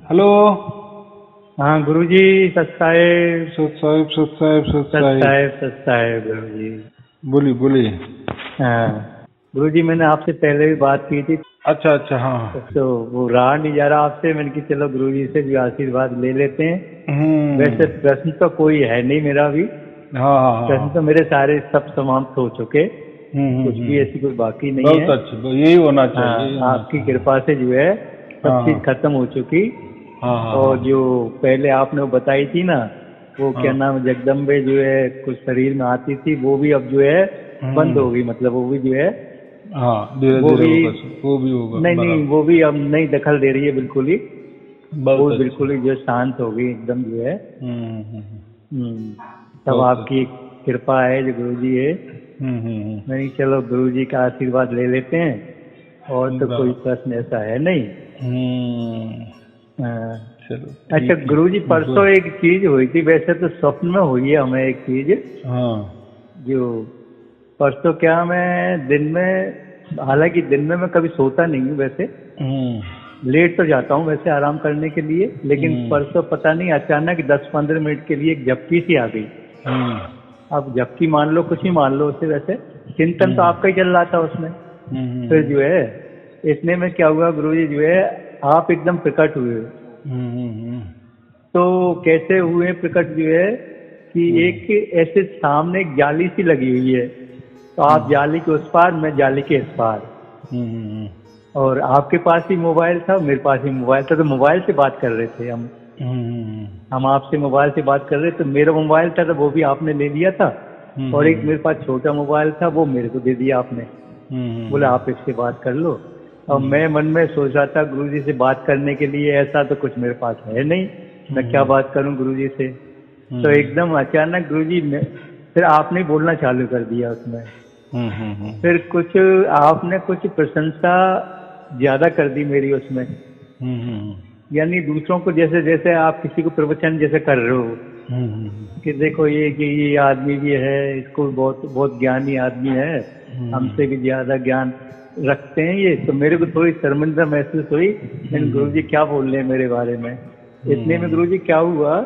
Hello. हाँ गुरुजी, सत साहेब। सत साहेब। गुरुजी। बोलिए बोलिए। हाँ गुरुजी, मैंने आपसे पहले भी बात की थी। अच्छा अच्छा, हाँ। तो वो रहा नहीं जा रहा आपसे, मैंने कि चलो गुरुजी से भी आशीर्वाद ले लेते हैं। वैसे प्रश्न तो कोई है नहीं मेरा भी। हाँ हाँ प्रश्न तो हाँ। मेरे सारे सब समाप्त हो चुके। कुछ भी ऐसी कोई बाकी नहीं है। बहुत अच्छे, यही होना चाहिए, यही हाँ, होना आपकी चाहिए। कृपा से जो है सब हाँ चीज हाँ खत्म हो चुकी। हाँ हाँ और हाँ जो पहले आपने वो बताई थी ना, वो क्या हाँ। नाम, जगदम्बे जो है कुछ शरीर में आती थी, वो भी अब जो है बंद हो गई। मतलब वो भी जो है, हाँ, धीरे वो धीरे भी होगा, वो भी होगा, नहीं नहीं, बराबर। वो भी अब नहीं दखल दे रही है बिल्कुल ही। वो बहुत भी अच्छे। बिल्कुल ही जो है शांत हो गई एकदम जो है। हम्म। सब बहुत आपकी अच्छे। कृपा है जो गुरुजी है। नहीं, चलो गुरुजी का आशीर्वाद ले लेते हैं। और तो कोई बराबर। प्रश्न ऐसा है नहीं। हम्म। हाँ। चलो अच्छा ठीक है। गुरुजी, परसों बोल। एक चीज हुई थी, वैसे तो स्वप्न में हुई है हमें एक चीज। हाँ। जो परसों क्या, मैं दिन में, हालांकि दिन में मैं कभी सोता नहीं हूँ वैसे। हम्म लेट तो जाता हूँ वैसे आराम करने के लिए, लेकिन हम्म परसों पता नहीं अचानक 10-15 मिनट के लिए एक झपकी सी आ गई। हम्म अब झपकी मान लो, कुछ ही मान लो उसे, वैसे चिंतन तो हम्म आपका ही चल रहा था उसमें। फिर हम्म जो है, इतने में क्या हुआ गुरुजी, जो है आप एकदम प्रकट हुए। हम्म तो कैसे हुए प्रकट, जो है कि एक ऐसे सामने एक जाली सी लगी हुई है। तो आप जाली के उस पार, मैं जाली के इस पार। हम्म और आपके पास ही मोबाइल था, मेरे पास ही मोबाइल था, तो मोबाइल से बात कर रहे थे हम। हम्म हम आपसे मोबाइल से बात कर रहे थे। तो मेरा मोबाइल था तो वो भी आपने ले लिया था। और एक मेरे पास छोटा मोबाइल था, वो मेरे को दे दिया आपने। बोले आप इससे बात कर लो। और मैं मन में सोच रहा था गुरुजी से बात करने के लिए ऐसा तो कुछ मेरे पास है नहीं, मैं क्या बात करूं गुरुजी से। तो एकदम अचानक गुरुजी ने फिर आपने बोलना चालू कर दिया उसमें। फिर कुछ आपने कुछ प्रशंसा ज्यादा कर दी मेरी उसमें। यानी दूसरों को, जैसे जैसे आप किसी को प्रवचन जैसे कर रहे हो कि देखो ये, कि ये आदमी भी है, इसको बहुत बहुत ज्ञानी आदमी है, हमसे भी ज्यादा ज्ञान रखते हैं ये। तो मेरे को थोड़ी शर्मिंदा महसूस हुई, लेकिन गुरुजी क्या बोल रहे हैं मेरे बारे में। इतने में गुरुजी क्या हुआ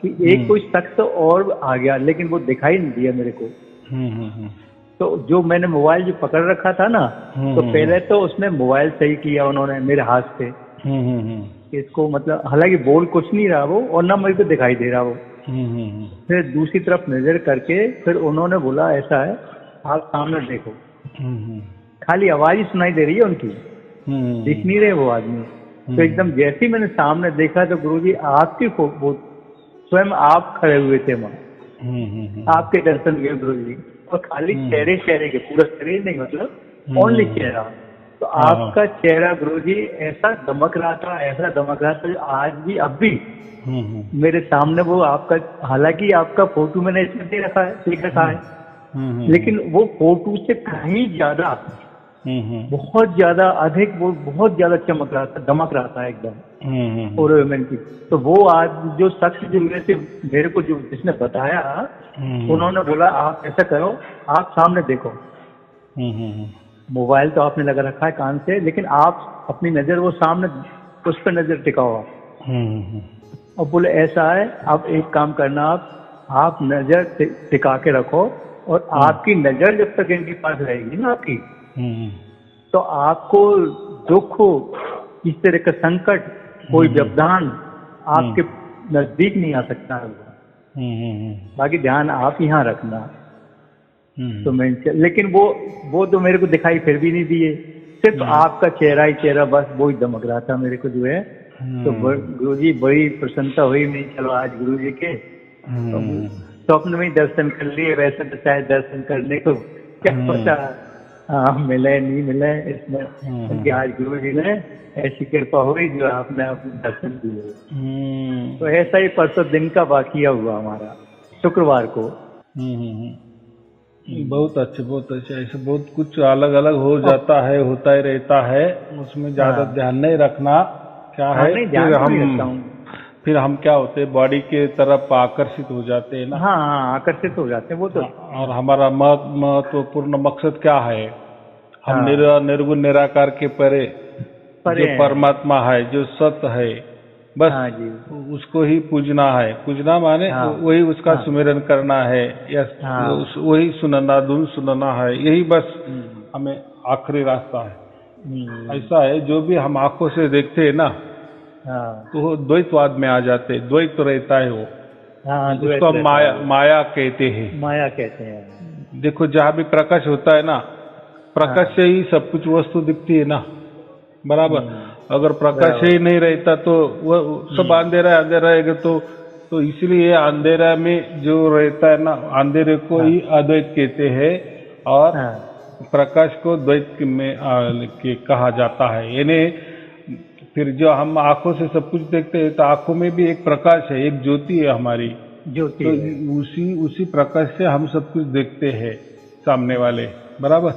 कि एक कोई शख्स और आ गया, लेकिन वो दिखाई नहीं दिया मेरे को। तो जो मैंने मोबाइल जो पकड़ रखा था ना, तो पहले तो उसने मोबाइल सही किया उन्होंने मेरे हाथ से। इसको मतलब, हालांकि बोल कुछ नहीं रहा वो, और ना मेरे को दिखाई दे रहा वो। फिर दूसरी तरफ नजर करके फिर उन्होंने बोला ऐसा है, आप सामने देखो। खाली आवाज ही सुनाई दे रही है उनकी, दिख नहीं रहे वो आदमी। तो एकदम जैसे ही मैंने सामने देखा, तो गुरुजी आपकी वो स्वयं आप खड़े हुए थे वहां। आपके दर्शन हुए गुरुजी। और खाली चेहरे चेहरे के, पूरा शरीर नहीं, मतलब ओनली चेहरा। तो आपका चेहरा गुरुजी ऐसा दमक रहा था, ऐसा दमक रहा था, आज भी अब भी मेरे सामने वो आपका, हालांकि आपका फोटो मैंने इसमें दे रखा है, देख रखा है, लेकिन वो फोटो से कहीं ज्यादा, बहुत ज्यादा अधिक, वो बहुत ज्यादा चमक रहा था, दमक रहा था एकदम। और की तो वो आज जो शख्स जो मेरे को जो जिसने बताया, उन्होंने बोला आप ऐसा करो, आप सामने देखो। मोबाइल तो आपने लगा रखा है कान से, लेकिन आप अपनी नजर वो सामने, उस पर नजर टिकाओ आप। और बोले ऐसा है, अब एक काम करना, आप नजर टिका के रखो, और आपकी नजर जब तक इनके पास रहेगी ना आपकी, तो आपको दुख हो, इस तरह का संकट, कोई व्यवधान आपके नजदीक नहीं आ सकता है। बाकी ध्यान आप यहाँ रखना। तो मैं, लेकिन वो तो मेरे को दिखाई फिर भी नहीं दिए, सिर्फ आपका चेहरा ही चेहरा, बस वो ही दमक रहा था मेरे को जो है। तो गुरुजी बड़ी प्रसन्नता हुई। नहीं चलो आज गुरुजी के तो स्वप्न में ही दर्शन कर लिए, वैसे तो शायद दर्शन करने को क्या पता मिले नहीं मिले इसमें, क्योंकि आज गुरुजी ने ऐसी कृपा हुई जो आपने अपने दर्शन दिए। तो ऐसा ही परसों दिन का वाकिया हुआ हमारा, शुक्रवार को। बहुत अच्छे, बहुत अच्छे। ऐसे बहुत कुछ अलग अलग हो जाता है, होता ही रहता है, उसमें ज्यादा ध्यान नहीं रखना। क्या है, नहीं ध्यान तो नहीं रखता हूँ। फिर हम क्या होते हैं, बॉडी के तरफ आकर्षित हो जाते हैं ना। हाँ, आकर्षित हो जाते हैं वो तो। और हमारा महत्वपूर्ण मकसद क्या है, हम निर्गुण निराकार के परे जो परमात्मा है, जो सत्य है, बस हाँ जी। उसको ही पूजना है। पूजना माने हाँ। वही उसका हाँ। सुमिरन करना है, या हाँ। वही सुनना, धुन सुनना है, यही बस हम्म। हमें आखिरी रास्ता है। हम्म। ऐसा है, जो भी हम आंखों से देखते हैं ना, हाँ। तो वो द्वैतवाद में आ जाते, द्वैत रहता है वो, हाँ, द्वैत उसको रहता माया है, माया कहते हैं। माया कहते हैं। देखो जहाँ भी प्रकाश होता है ना, प्रकाश हाँ। से ही सब कुछ वस्तु दिखती है ना, बराबर। अगर प्रकाश बराबर। ही नहीं रहता तो वो सब अंधेरा अंधेरा रहेगा। तो इसलिए अंधेरा में जो रहता है ना, अंधेरे को हाँ। ही अद्वैत कहते हैं, और हाँ। प्रकाश को द्वैत में के कहा जाता है। यानी फिर जो हम आंखों से सब कुछ देखते हैं, तो आंखों में भी एक प्रकाश है, एक ज्योति है हमारी। ज्योति तो है। उसी प्रकाश से हम सब कुछ देखते हैं सामने वाले, बराबर।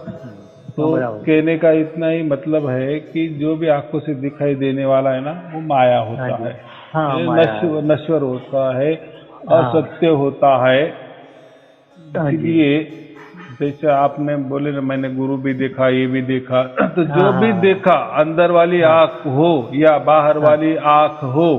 तो बराबर। कहने का इतना ही मतलब है कि जो भी आंखों से दिखाई देने वाला है ना, वो माया हाँ होता जी। है, हाँ, ये माया है। नश्वर होता है, हाँ। असत्य होता है। हाँ जी। इसीलिए जैसे आपने बोले ना, मैंने गुरु भी देखा, ये भी देखा, तो जो हाँ। भी हाँ। देखा, अंदर वाली हाँ। आंख हो या बाहर हाँ। वाली आंख हो,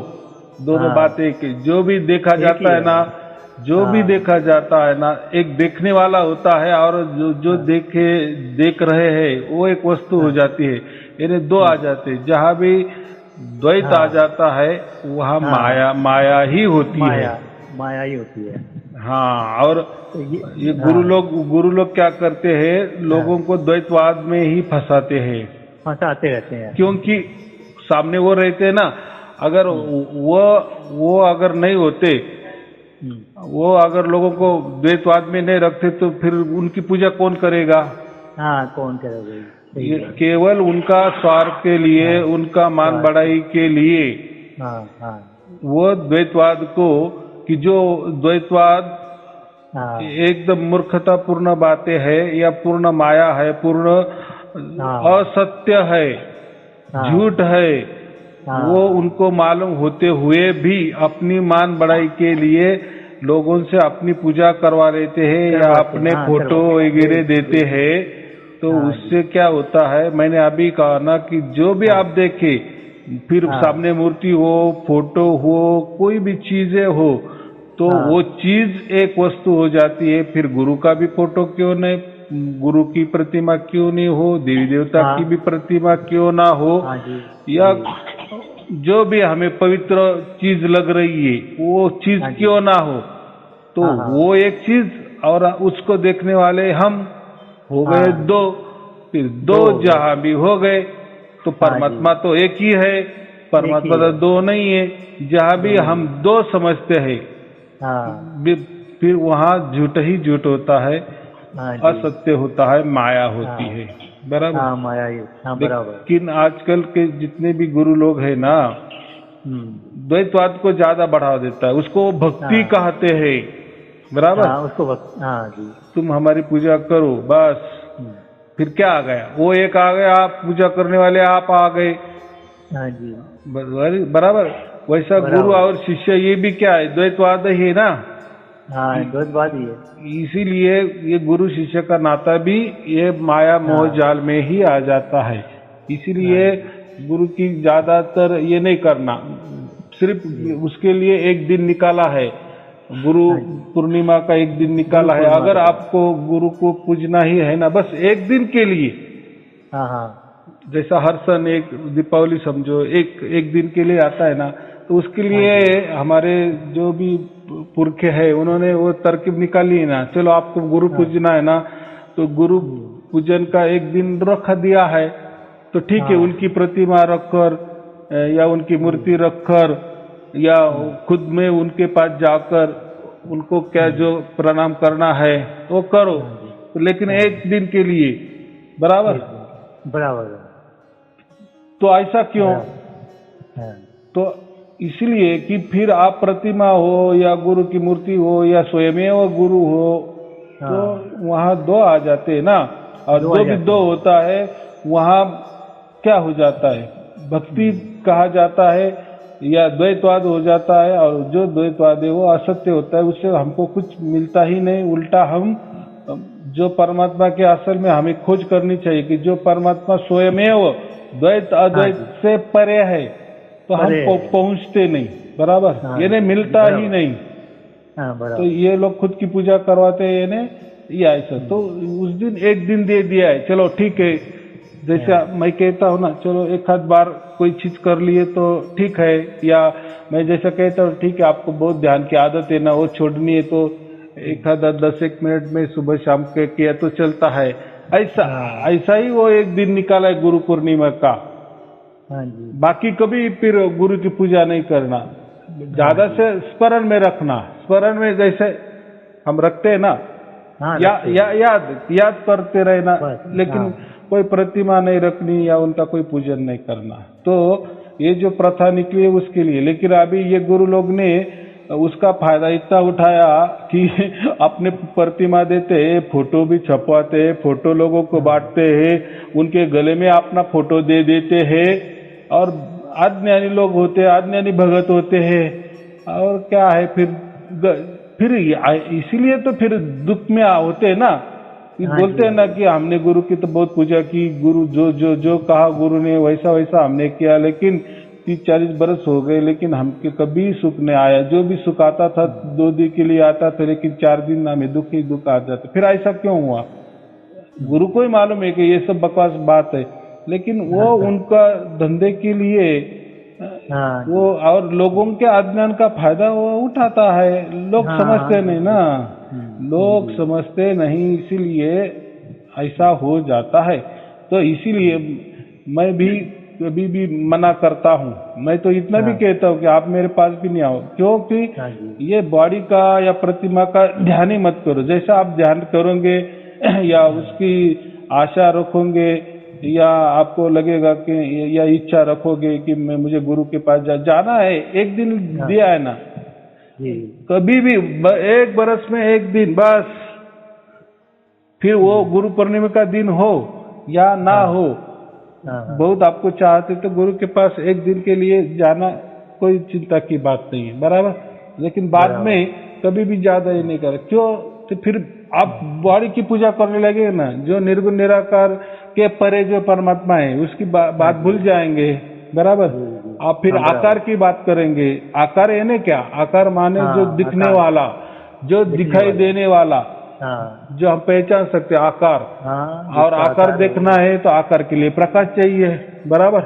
दोनों हाँ, बातें की, जो भी देखा एक जाता ही है ना, जो भी हाँ। देखा जाता है ना, एक देखने वाला होता है, और जो हाँ। देख रहे हैं वो एक वस्तु हो हाँ। जाती है। यानी दो आ जाते हैं। जहाँ भी द्वैत आ हाँ। जाता है, वहाँ हाँ, माया ही होती है। माया ही होती है। हाँ, और तो ये हाँ। गुरु लोग क्या करते हैं, हाँ, लोगों को द्वैतवाद में ही फंसाते हैं। फंसाते रहते हैं। क्योंकि सामने वो रहते हैं ना, अगर वो अगर नहीं होते, वो अगर लोगों को द्वैतवाद में नहीं रखते, तो फिर उनकी पूजा कौन करेगा? हाँ, कौन करेगा? सही ये है। केवल उनका स्वार्थ के लिए, हाँ, उनका मान स्वार्थ। बढ़ाई के लिए हाँ। हाँ। वो द्वैतवाद को, कि जो द्वैतवाद हाँ। एकदम मूर्खतापूर्ण बातें है, या पूर्ण माया है, पूर्ण हाँ। असत्य है, हाँ। झूठ है, हाँ। वो उनको मालूम होते हुए भी अपनी मान बढ़ाई के लिए लोगों से अपनी पूजा करवा लेते हैं, या करवाते अपने हाँ, फोटो करवाते। वगैरह देते हैं। तो हाँ उससे क्या होता है, मैंने अभी कहा ना, कि जो भी हाँ। आप देखें, फिर हाँ। सामने मूर्ति हो, फोटो हो, कोई भी चीजें हो, तो हाँ। वो चीज एक वस्तु हो जाती है। फिर गुरु का भी फोटो क्यों नहीं, गुरु की प्रतिमा क्यों नहीं हो, देवी देवता हाँ। की भी प्रतिमा क्यों ना हो, हाँ जी। या जी। जो भी हमें पवित्र चीज लग रही है, वो चीज हाँ जी। क्यों ना हो, तो हाँ। हाँ। वो एक चीज, और उसको देखने वाले हम हो गए हाँ। दो। फिर दो हो गए। जहां भी हो गए, तो परमात्मा तो एक ही है, परमात्मा तो है। दो नहीं है। जहां भी दो नहीं हम है। दो समझते हैं, हाँ। फिर वहां झूठ ही झूठ होता है, हाँ जी। असत्य होता है, माया होती हाँ। है, बराबर। हाँ, माया ही। हाँ, बराबर। लेकिन आजकल के जितने भी गुरु लोग हैं ना, द्वैतवाद को ज्यादा बढ़ावा देता है, उसको भक्ति हाँ। कहते हैं, बराबर। हाँ, उसको हाँ जी। तुम हमारी पूजा करो बस। फिर क्या आ गया, वो एक आ गया, आप पूजा करने वाले आप आ गए, हाँ जी। बराबर। वैसा बराबर। गुरु और शिष्य, ये भी क्या है, द्वैतवाद ही है ना। हाँ, द्वैतवाद ही है। इसीलिए ये गुरु शिष्य का नाता भी ये माया मोह जाल में ही आ जाता है। इसीलिए गुरु की ज्यादातर ये नहीं करना, सिर्फ उसके लिए एक दिन निकाला है, गुरु पूर्णिमा का एक दिन निकाला है। अगर आपको गुरु को पूजना ही है ना, बस एक दिन के लिए, हाँ। हाँ। जैसा हर सन एक दीपावली समझो, एक दिन के लिए आता है ना, तो उसके लिए हमारे जो भी पुरखे हैं, उन्होंने वो तरकीब निकाली है ना, चलो आपको गुरु पूजना है ना, तो गुरु पूजन का एक दिन रख दिया है, तो ठीक है, उनकी प्रतिमा रखकर या उनकी मूर्ति रखकर, या खुद में उनके पास जाकर उनको क्या जो प्रणाम करना है वो करो, लेकिन एक दिन के लिए, बराबर। बराबर। तो ऐसा क्यों? तो इसलिए कि फिर आप प्रतिमा हो, या गुरु की मूर्ति हो, या स्वयमेव गुरु हो, तो वहाँ दो आ जाते हैं ना। और जो भी दो होता है, वहाँ क्या हो जाता है, भक्ति कहा जाता है, या द्वैतवाद हो जाता है। और जो द्वैतवाद है वो असत्य होता है, उससे हमको कुछ मिलता ही नहीं, उल्टा हम जो परमात्मा के असल में हमें खोज करनी चाहिए, कि जो परमात्मा स्वयमेव द्वैत अद्वैत से परे है, तो हम पहुंचते नहीं, बराबर। यानी मिलता ही नहीं। तो ये लोग खुद की पूजा करवाते हैं, यानी ये ऐसा। तो उस दिन एक दिन दे दिया है, चलो ठीक है। जैसे मैं कहता हूँ ना, चलो एक आध बार कोई चीज कर लिए तो ठीक है, या मैं जैसा कहता हूँ ठीक है, आपको बहुत ध्यान की आदत है ना, वो छोड़नी है तो एक आधा 10-1 मिनट में सुबह शाम के किया तो चलता है। ऐसा ही वो एक दिन निकाला है गुरु पूर्णिमा का। बाकी कभी फिर गुरु की पूजा नहीं करना, ज्यादा से स्मरण में रखना। स्मरण में जैसे हम रखते हैं ना, याद करते रहना, लेकिन कोई प्रतिमा नहीं रखनी या उनका कोई पूजन नहीं करना। तो ये जो प्रथा निकली है उसके लिए। लेकिन अभी ये गुरु लोग ने उसका फायदा इतना उठाया कि अपने प्रतिमा देते हैं, फोटो भी छपवाते हैं, फोटो लोगों को बांटते हैं, उनके गले में अपना फोटो दे देते हैं, और अज्ञानी लोग होते हैं, अज्ञानी भगत होते हैं, और क्या है फिर इसीलिए तो फिर दुख में होते हैं ना। बोलते हैं ना कि हमने गुरु की तो बहुत पूजा की, गुरु जो कहा गुरु ने वैसा हमने किया, लेकिन 30-40 बरस हो गए, लेकिन हमके कभी सुख नहीं आया। जो भी सुख आता था 2 दिन के लिए आता था, लेकिन 4 दिन हमें दुख ही दुख आ जाता। फिर ऐसा क्यों हुआ? गुरु को ही मालूम है कि ये सब बकवास बात है, लेकिन वो उनका धंधे के लिए वो और लोगों के अज्ञान का फायदा वो उठाता है। लोग समझते नहीं ना, लोग समझते नहीं, इसीलिए ऐसा हो जाता है। तो इसीलिए मैं भी कभी भी मना करता हूँ। मैं तो इतना भी कहता हूँ कि आप मेरे पास भी नहीं आओ, क्योंकि ये बॉडी का या प्रतिमा का ध्यान ही मत करो। जैसा आप ध्यान करोगे या उसकी आशा रखोगे, या आपको लगेगा कि या इच्छा रखोगे कि मैं मुझे गुरु के पास जाना है, एक दिन दिया है ना, कभी भी 1 बरस में 1 दिन बस। फिर वो गुरु पूर्णिमा का दिन हो या ना हो, बहुत आपको चाहते तो गुरु के पास 1 दिन के लिए जाना कोई चिंता की बात नहीं है, बराबर। लेकिन बाद में कभी भी ज्यादा ही नहीं करे। क्यों? तो फिर आप बॉडी की पूजा करने लगे ना, जो निर्गुण निराकार के परे जो परमात्मा है उसकी बात भूल जाएंगे, बराबर। आप फिर आकार की बात करेंगे। आकार है ना, क्या आकार माने? जो दिखने वाला, जो दिखाई देने वाला, जो हम पहचान सकते हैं, आकार। और आकार देखना है तो आकार के लिए प्रकाश चाहिए, बराबर।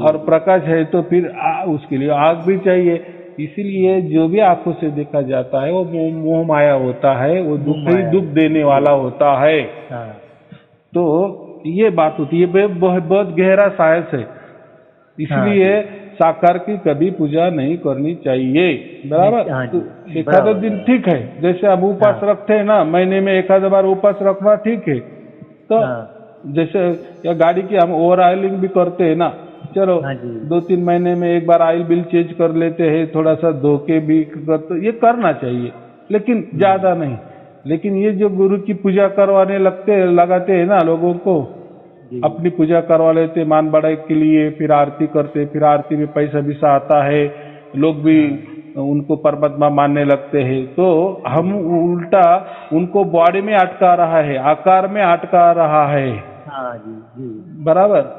और प्रकाश है तो फिर उसके लिए आग भी चाहिए। इसीलिए जो भी आंखों से देखा जाता है वो मोह माया होता है, वो दुख देने वाला होता है। तो ये बात होती है, बहुत गहरा साइंस है। इसलिए साकार की कभी पूजा नहीं करनी चाहिए, बराबर। एक आधा दिन ठीक है, जैसे अब उपवास रखते हैं ना, महीने में 1 आध बार उपवास रखना ठीक है। तो जैसे या गाड़ी की हम ओवर ऑयलिंग भी करते हैं ना, चलो 2-3 महीने में 1 बार ऑयल बिल चेंज कर लेते हैं, थोड़ा सा धोके भी करते, ये करना चाहिए, लेकिन ज्यादा नहीं। लेकिन ये जो गुरु की पूजा करवाने लगाते हैं ना, लोगों को अपनी पूजा करवा लेते मान बढ़ाई के लिए, फिर आरती करते, फिर आरती में पैसा भी आता है, लोग भी उनको परमात्मा मानने लगते हैं। तो हम उल्टा उनको बॉडी में अटका रहा है, आकार में अटका रहा है, बराबर।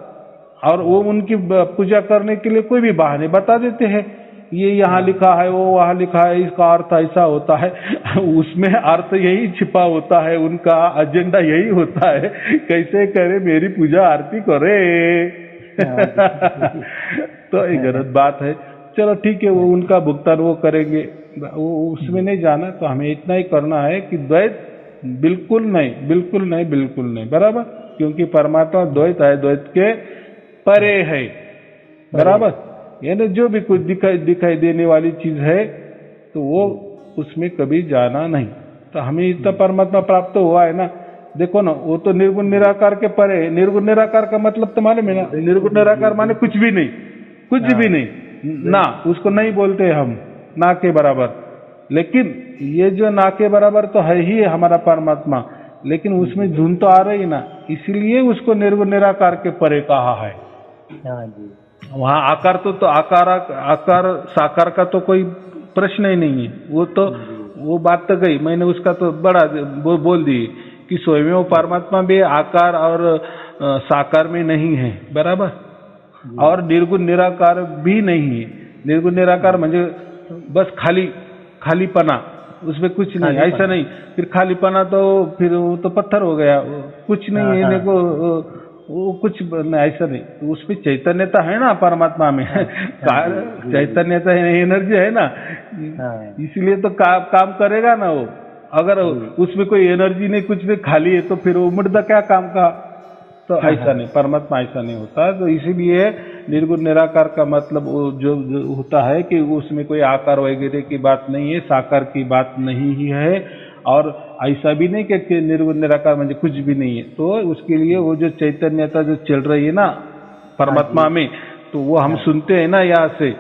और वो उनकी पूजा करने के लिए कोई भी बहाने बता देते हैं, ये यहाँ लिखा है, वो वहाँ लिखा है, इसका अर्थ ऐसा होता है। उसमें अर्थ यही छिपा होता है, उनका एजेंडा यही होता है, कैसे करे मेरी पूजा आरती करे। तो ये गलत बात है। चलो ठीक है, वो उनका भुगतान वो करेंगे, वो उसमें नहीं जाना। तो हमें इतना ही करना है कि द्वैत बिल्कुल नहीं, बिल्कुल नहीं, बिल्कुल नहीं, बराबर। क्योंकि परमात्मा द्वैत है, द्वैत के परे है, बराबर। यानी जो भी कुछ दिखाई देने वाली चीज है तो वो उसमें कभी जाना नहीं। तो हमें इतना परमात्मा प्राप्त हुआ है ना, देखो ना, वो तो निर्गुण निराकार के परे है। निर्गुण निराकार का मतलब तो मालूम है ना, निर्गुण निराकार माने कुछ भी नहीं, कुछ भी नहीं ना, उसको नहीं बोलते हम, ना के बराबर। लेकिन ये जो ना के बराबर तो है ही हमारा परमात्मा, लेकिन उसमें धुन तो आ रही ना, इसीलिए उसको निर्गुण निराकार के परे कहा है। वहाँ आकार तो आकार साकार का तो कोई प्रश्न ही नहीं है। वो तो वो बात तो गई, मैंने उसका तो बड़ा बोल दी कि स्वयं परमात्मा भी आकार और साकार में नहीं है, बराबर। और निर्गुण निराकार भी नहीं है। निर्गुण निराकार म्हणजे बस खालीपना, उसमें कुछ नहीं, ऐसा नहीं। फिर खालीपना तो फिर वो तो पत्थर हो गया, कुछ नहीं है, देखो वो कुछ ऐसा नहीं। तो उसमें चैतन्यता है ना परमात्मा में, चैतन्यता है, एनर्जी है ना, इसलिए तो काम करेगा ना वो। अगर उसमें कोई एनर्जी नहीं, कुछ भी खाली है, तो फिर वो मुर्दा क्या काम का। तो ऐसा नहीं, परमात्मा ऐसा नहीं होता। तो इसीलिए निर्गुण निराकार का मतलब वो जो होता है कि उसमें कोई आकार वगैरह की बात नहीं है, साकार की बात नहीं ही है, और ऐसा भी नहीं कि निर्गुण निराकार म्हणजे कुछ भी नहीं है। तो उसके लिए वो जो चैतन्यता जो चल रही है ना परमात्मा में, तो वो हम सुनते हैं ना यहाँ से,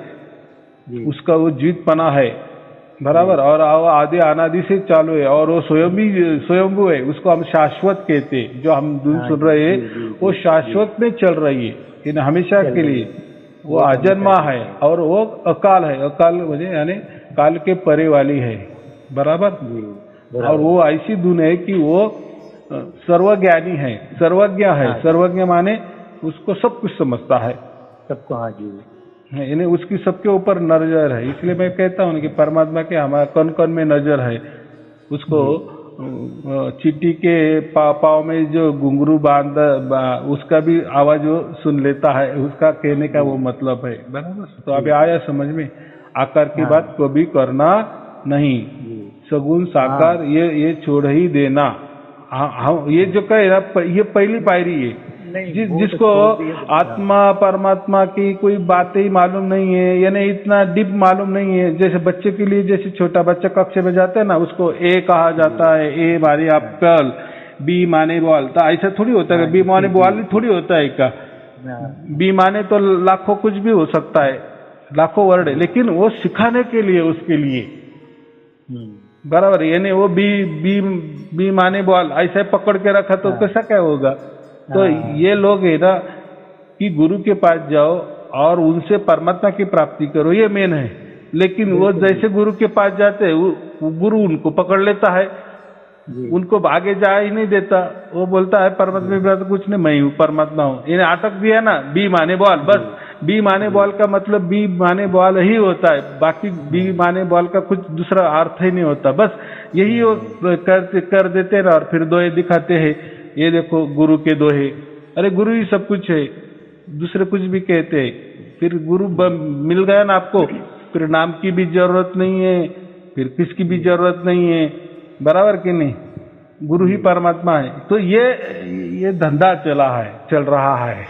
उसका वो जीतपना है, बराबर। और आदि अनादि से चालू है, और वो स्वयंभू है, उसको हम शाश्वत कहते हैं। जो हम धुन सुन रहे हैं वो शाश्वत में चल रही है, इन हमेशा के लिए। वो अजन्मा है और वो अकाल है, अकाल म्हणजे यानी काल के परे वाली है, बराबर। और वो ऐसी धुन है कि वो सर्वज्ञानी है, सर्वज्ञ है। सर्वज्ञ माने उसको सब कुछ समझता है, सबको। हाँ जी, यानी उसकी सबके ऊपर नजर है। इसलिए मैं कहता हूँ कि परमात्मा के हमारे कण कण में नजर है। उसको चींटी के पाँव में जो घुंघरू बांध, उसका भी आवाज वो सुन लेता है, उसका कहने का वो मतलब है, बराबर। तो अभी आया समझ में, आकार की बात कभी करना नहीं, सगुण साकार ये छोड़ ही देना। ये जो कहे ना, ये पहली पायरी है। जिसको आत्मा परमात्मा की कोई बातें ही मालूम नहीं है, यानी इतना डीप मालूम नहीं है। जैसे बच्चे के लिए, जैसे छोटा बच्चा कक्षा में जाता है ना, उसको ए कहा जाता है, ए माने एप्पल, बी माने बॉल। तो ऐसा थोड़ी होता है, बी माने बॉल थोड़ी होता है का। बी माने तो लाखों कुछ भी हो सकता है, लाखों वर्ड है, लेकिन वो सिखाने के लिए, उसके लिए, बराबर। यानी वो बी माने बॉल ऐसा पकड़ के रखा तो कैसा क्या होगा। तो ये लोग है ना कि गुरु के पास जाओ और उनसे परमात्मा की प्राप्ति करो, ये मेन है। लेकिन वो जैसे गुरु के पास जाते हैं, गुरु उनको पकड़ लेता है, उनको आगे जा ही नहीं देता। वो बोलता है परमात्मा तो कुछ नहीं, मैं हूँ, परमात्मा हूँ। इन्हें अटक दिया ना, बी माने बॉल, बस बी माने बॉल का मतलब बी माने बॉल ही होता है, बाकी बी माने बॉल का कुछ दूसरा अर्थ ही नहीं होता। बस यही वो कर देते ना, और फिर दोहे दिखाते हैं, ये देखो गुरु के दोहे। अरे गुरु ही सब कुछ है, दूसरे कुछ भी कहते हैं। फिर गुरु मिल गया ना आपको, फिर नाम की भी जरूरत नहीं है, फिर किसकी भी जरूरत नहीं है, बराबर कि नहीं। गुरु ही परमात्मा है। तो ये धंधा चल रहा है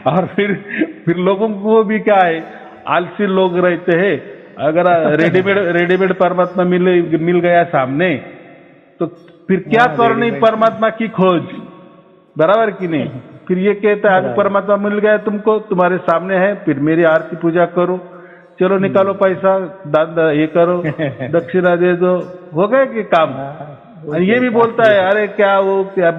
और फिर लोगों को भी क्या है, आलसी लोग रहते हैं। अगर रेडीमेड परमात्मा मिल गया सामने, तो फिर क्या करनी परमात्मा की खोज, बराबर कि नहीं। फिर ये कहता है आज परमात्मा मिल गया तुमको, तुम्हारे सामने है, फिर मेरी आरती पूजा करो, चलो निकालो पैसा, दान ये करो, दक्षिणा दे दो, हो गए कि काम। ये भी बोलता है अरे क्या वो क्या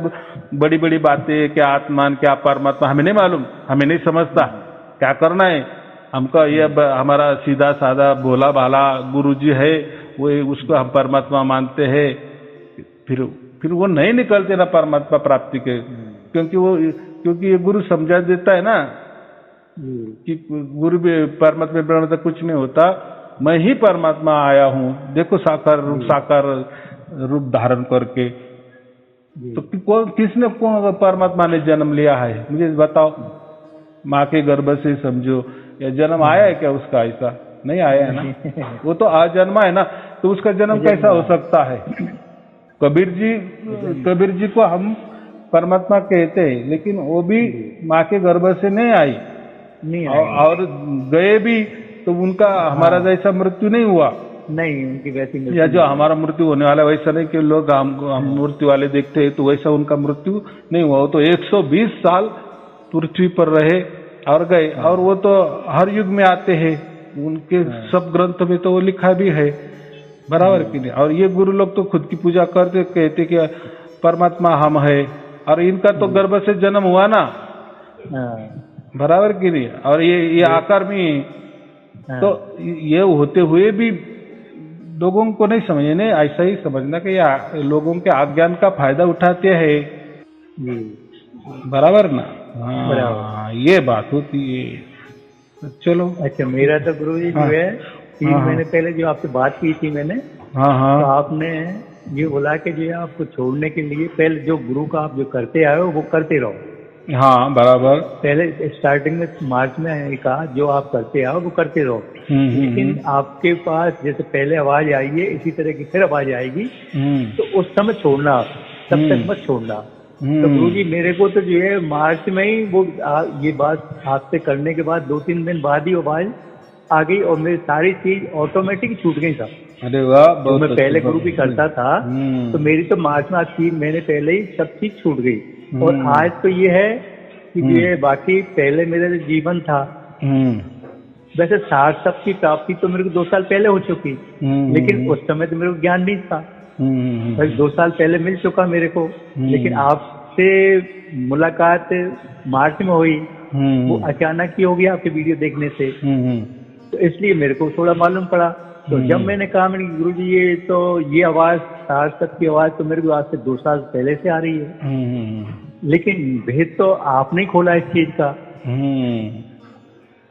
बड़ी बड़ी बातें, क्या आत्मान, क्या परमात्मा, हमें नहीं मालूम, हमें नहीं समझता, क्या करना है हमको। ये हमारा सीधा साधा भोला भाला गुरुजी है, वो उसको हम परमात्मा मानते हैं। फिर वो नहीं निकलते ना परमात्मा प्राप्ति के, क्योंकि ये गुरु समझा देता है ना कि गुरु भी परमात्मा ब्रह्म तक कुछ नहीं होता, मैं ही परमात्मा आया हूँ, देखो साकार रूप धारण करके। तो किसने कौन परमात्मा ने जन्म लिया है, मुझे बताओ। माँ के गर्भ से समझो, या जन्म आया है क्या उसका, ऐसा नहीं आया है ना। वो तो अजन्मा है ना, तो उसका जन्म कैसा हो सकता है। कबीर जी को हम परमात्मा कहते हैं, लेकिन वो भी माँ के गर्भ से नहीं आई, और गए भी तो उनका हमारा जैसा मृत्यु नहीं हुआ, नहीं उनकी वैसी, या जो हमारा मृत्यु होने वाला वैसा नहीं कि लोग हम मृत्यु वाले देखते हैं, तो वैसा उनका मृत्यु नहीं हुआ। वो तो 120 साल पृथ्वी पर रहे और गए, और वो तो हर युग में आते हैं, उनके सब ग्रंथ में तो वो लिखा भी है, बराबर कि नहीं। और ये गुरु लोग तो खुद की पूजा करते, कहते कि परमात्मा हम है, और इनका तो गर्भ से जन्म हुआ ना, बराबर कि नहीं। और ये आकार में, तो ये होते हुए भी लोगों को नहीं समझने, ऐसा ही समझना कि ये लोगों के अज्ञान का फायदा उठाते हैं। बराबर ना। बराबर। हाँ, ये बात होती है। चलो। अच्छा, मेरा तो गुरुजी जो है 3 महीने पहले जो आपसे बात की थी मैंने, हाँ तो हाँ आपने ये बोला कि जो है आपको छोड़ने के लिए पहले जो गुरु का आप जो करते आए हो वो करते रहो। हाँ, बराबर। पहले स्टार्टिंग में मार्च में ये कहा जो आप करते आओ वो करते रहो, लेकिन आपके पास जैसे पहले आवाज आई है इसी तरह की फिर आवाज आएगी, तो उस समय छोड़ना आप, तब तक मत छोड़ना। तो गुरुजी मेरे को तो जो है मार्च में ही वो ये बात आपसे करने के बाद 2-3 दिन बाद ही आवाज आ गई और मेरी सारी चीज ऑटोमेटिक छूट गई सब। अरे वाह, जो बहुत मैं अच्छी पहले बात गुरु की है। करता था तो मेरी तो मार्च में आज 3 महीने पहले ही सब चीज छूट गई। और आज तो ये है कि ये बाकी पहले मेरा जो जीवन था, वैसे सार्थक की प्राप्ति तो मेरे को 2 साल पहले हो चुकी, लेकिन उस समय तो मेरे को ज्ञान नहीं था। बस 2 साल पहले मिल चुका मेरे को, लेकिन आपसे मुलाकात मार्च में हुई, वो अचानक ही हो गया आपके वीडियो देखने से, तो इसलिए मेरे को थोड़ा मालूम पड़ा। तो जब मैंने कहा मैंने गुरु जी ये आवाज सार्थक की आवाज तो मेरे को आज से 2 साल पहले से आ रही है, लेकिन भेद तो आपने ही खोला इस चीज का,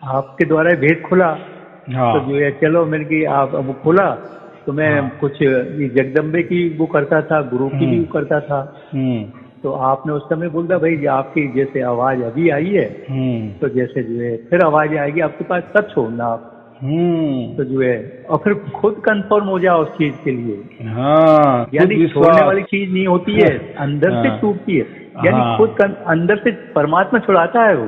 आपके द्वारा भेद खुला। तो जो है चलो मैंने कि आप वो खोला, तो मैं कुछ ये जगदम्बे की वो करता था, गुरु की भी वो करता था। तो आपने उस समय बोला भाई आपकी जैसे आवाज अभी आई है, तो जैसे जो है फिर आवाज आएगी आपके पास तब छोड़ना आप। तो जो है और फिर खुद कंफर्म हो जाओ उस चीज के लिए। हाँ, यानी छोड़ने वाली चीज नहीं होती है, अंदर से छूटती है। यानी खुद अंदर से परमात्मा छुड़ाता है वो,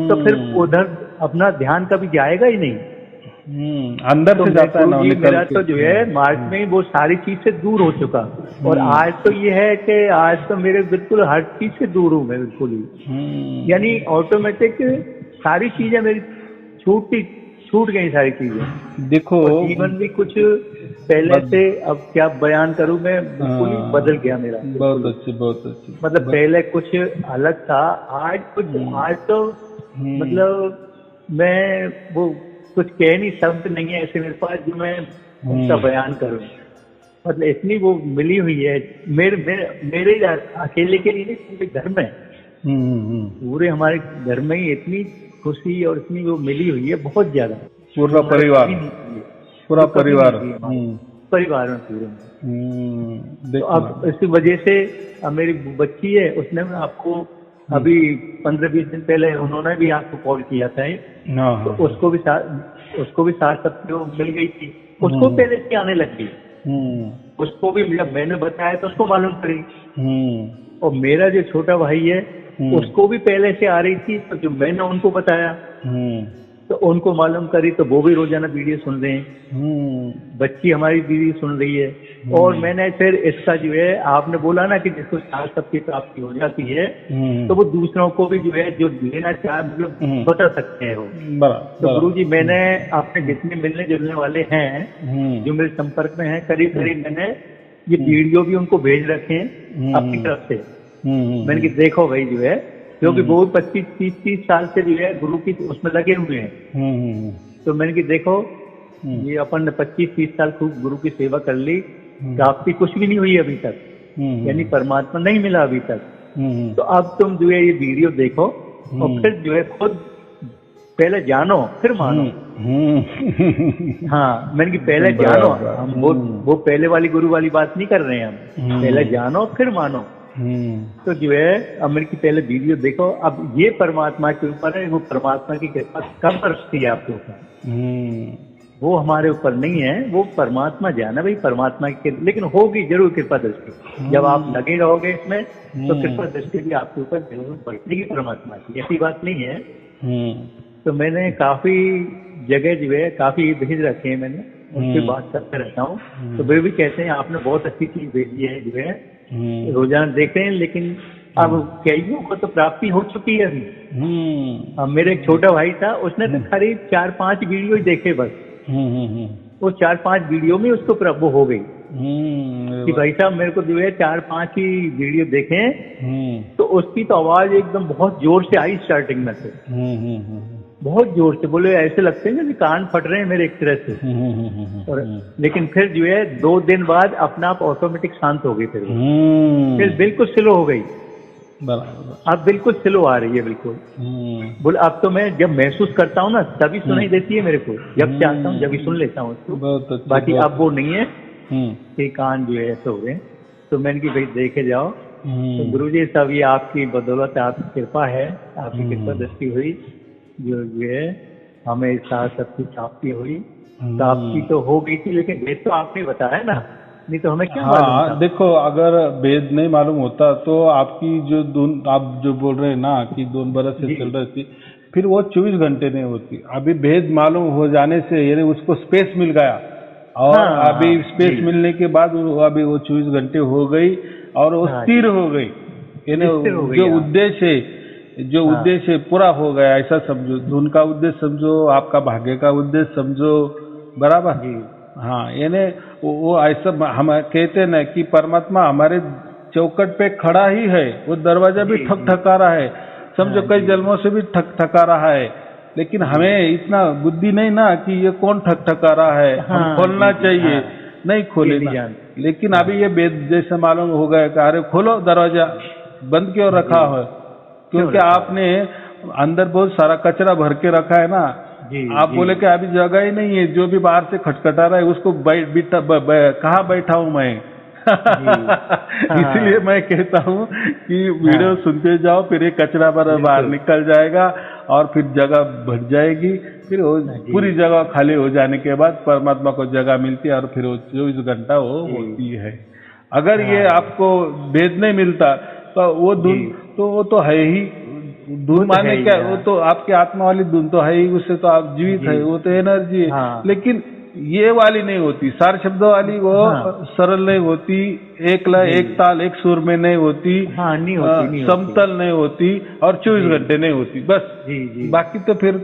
तो फिर उधर अपना ध्यान कभी जाएगा ही नहीं, अंदर से जाता है ना मेरा तो जो है मार्च में ही वो सारी चीज से दूर हो चुका। और आज तो ये है कि आज तो मेरे बिल्कुल हर चीज से दूर हूँ मैं बिल्कुल ही। यानी ऑटोमेटिक सारी चीजें मेरी छूट गई सारी चीजें। देखो जीवन भी कुछ पहले से अब क्या बयान करूं मैं, बिल्कुल ही बदल गया मेरा। बहुत अच्छी, बहुत अच्छी। मतलब पहले कुछ अलग था, आज तो मतलब मैं वो कुछ कह नहीं, शब्द नहीं है ऐसे मेरे पास जो मैं उसका बयान करूं। मतलब इतनी वो मिली हुई है मेरे अकेले के लिए नहीं, पूरे घर में, पूरे हमारे घर में ही इतनी खुशी और इतनी वो मिली हुई है, बहुत ज्यादा। पूरा परिवार में पूरे में। तो अब इसी वजह से अब मेरी बच्ची है, उसने आपको अभी 15-20 दिन पहले उन्होंने भी आपको कॉल किया था, तो उसको भी साथ सबको मिल गई थी, उसको पहले से आने लग गई। उसको भी जब मैंने बताया तो उसको मालूम पड़ी। और मेरा जो छोटा भाई है उसको भी पहले से आ रही थी, तो जो मैंने उनको बताया तो उनको मालूम करी, तो वो भी रोजाना वीडियो सुन रहे हैं। बच्ची हमारी वीडियो सुन रही है। और मैंने फिर इसका जो है आपने बोला ना कि जिसको सार्थक की प्राप्ति हो जाती है, तो वो दूसरों को भी जो है जो लेना चाहे मतलब बता सकते हैं वो। तो गुरुजी मैंने अपने जितने मिलने जुलने वाले हैं जो मेरे संपर्क में हैं, करीब करीब मैंने ये वीडियो भी उनको भेज रखे हैं अपनी तरफ से। मैंने कि देखो भाई जो है, क्योंकि वो 25-30 साल से जो है गुरु की उसमें लगे हुए हैं। तो मैंने कि देखो ये अपन ने 25-30 साल खूब गुरु की सेवा कर ली, प्राप्ति कुछ भी नहीं हुई अभी तक, यानी परमात्मा नहीं मिला अभी तक। तो अब तुम जो है ये वीडियो देखो और फिर जो है खुद पहले जानो फिर मानो। हाँ, मैंने कि पहले जानो, हम वो पहले वाली गुरु वाली बात नहीं कर रहे हैं हम, पहले जानो फिर मानो। तो जो है अमेरिकी पहले वीडियो देखो। अब ये परमात्मा के ऊपर है, वो परमात्मा की कृपा कब बरसती है आपके ऊपर, वो हमारे ऊपर नहीं है, वो परमात्मा जाना भाई, परमात्मा की। लेकिन होगी जरूर कृपा दृष्टि, जब आप लगे रहोगे इसमें तो कृपा दृष्टि भी आपके ऊपर जरूर पड़ेगी परमात्मा की, ऐसी बात नहीं है। तो मैंने काफी जगह जो है काफी भेज रखे हैं, मैंने उनसे बात करते रहता हूँ। तो वे भी कहते हैं आपने बहुत अच्छी चीज भेजी है, जो है रोजाना देख रहे हैं। लेकिन अब कईयों को तो प्राप्ति हो चुकी है अभी। अब मेरे एक छोटा भाई था, उसने तो करीब 4-5 वीडियो ही देखे बस, वो 4-5 वीडियो में उसको वो हो गई कि भाई साहब मेरे को जो है 4-5 ही वीडियो देखे, तो उसकी तो आवाज एकदम बहुत जोर से आई स्टार्टिंग में से, बहुत जोर से बोले, ऐसे लगते हैं कि कान फट रहे हैं मेरे एक तरह से। और लेकिन फिर जो है 2 दिन बाद अपना आप ऑटोमेटिक शांत हो गई, फिर बिल्कुल स्लो हो गई। बराबर। अब बिल्कुल स्लो आ रही है बिल्कुल। बोले अब तो मैं जब महसूस करता हूँ ना तभी सुनाई देती है मेरे को, जब चाहता हूँ जब भी सुन लेता हूँ उसको। बहुत अच्छा, बाकी बहुत अब वो नहीं है हम्म कि कान जो है ऐसे हो गए। तो मैंने कि भाई देखे जाओ। तो हम्म गुरुजी सब ये आपकी बदौलत है, आपकी कृपा है, आपकी कृपा दृष्टि हुई जो है हमें साथ सब कुछ आपकी हुई। तो आपकी तो हो गई थी, लेकिन वेद तो आपने बताया ना, नहीं तो हमें क्या मालूम था। हाँ देखो, अगर वेद नहीं मालूम होता तो आपकी जो दून आप जो बोल रहे हैं ना कि 2 बरस से जी चल रही थी, फिर वो 24 घंटे नहीं होती। अभी वेद मालूम हो जाने से यानी उसको स्पेस मिल गया, और हाँ हाँ अभी जी स्पेस मिलने के बाद अभी वो 24 घंटे हो गई और वो हाँ स्थिर जी हो गई। यानी निश्चित हो गई जो आप। उद्देश्य है, जो हाँ उद्देश्य है, पूरा हो गया ऐसा समझो। धुन का उद्देश्य समझो, आपका भाग्य का उद्देश्य समझो, बराबर। जी हाँ, यानी वो ऐसा हम कहते ना कि परमात्मा हमारे चौकट पे खड़ा ही है, वो दरवाजा भी जी ठक जी ठका रहा है, समझो हाँ कई जी जन्मों से भी ठक ठका रहा है। लेकिन जी हमें इतना बुद्धि नहीं ना कि ये कौन ठक ठका रहा है, हम हाँ खोलना जी जी चाहिए, हाँ नहीं ये खोले नहीं ना। जानते। लेकिन हाँ अभी ये वेद जैसे मालूम हो गया कि अरे खोलो दरवाजा, बंद क्यों रखा जी है? क्यों क्योंकि रखा है। आपने अंदर बहुत सारा कचरा भर के रखा है ना। जी आप जी बोले कि अभी जगह ही नहीं है, जो भी बाहर से खटखटा रहा है उसको कहाँ बैठा हूं मैं? जी इसीलिए हाँ मैं कहता हूँ कि वीडियो हाँ सुनते जाओ, फिर ये कचरा बाहर बिल्कुल निकल जाएगा और फिर जगह भर जाएगी। फिर वो हाँ, जी पूरी जगह खाली हो जाने के बाद परमात्मा को जगह मिलती है और फिर वो 24 घंटा वो जी होती है। अगर ये हाँ आपको भेद नहीं मिलता तो वो जी धुन तो वो तो है ही। वो धुन तो है माने ही क्या, वो हाँ तो आपकी आत्मा वाली धुन तो है ही, उससे तो आप जीवित जी है, वो तो एनर्जी है। हाँ लेकिन ये वाली नहीं होती, सार शब्द वाली, वो हाँ सरल नहीं होती, एक लय जी एक ताल एक सुर में नहीं होती, हाँ नहीं होती नहीं होती समतल नहीं होती और जी 24 घंटे नहीं होती, बस। जी जी बाकी तो फिर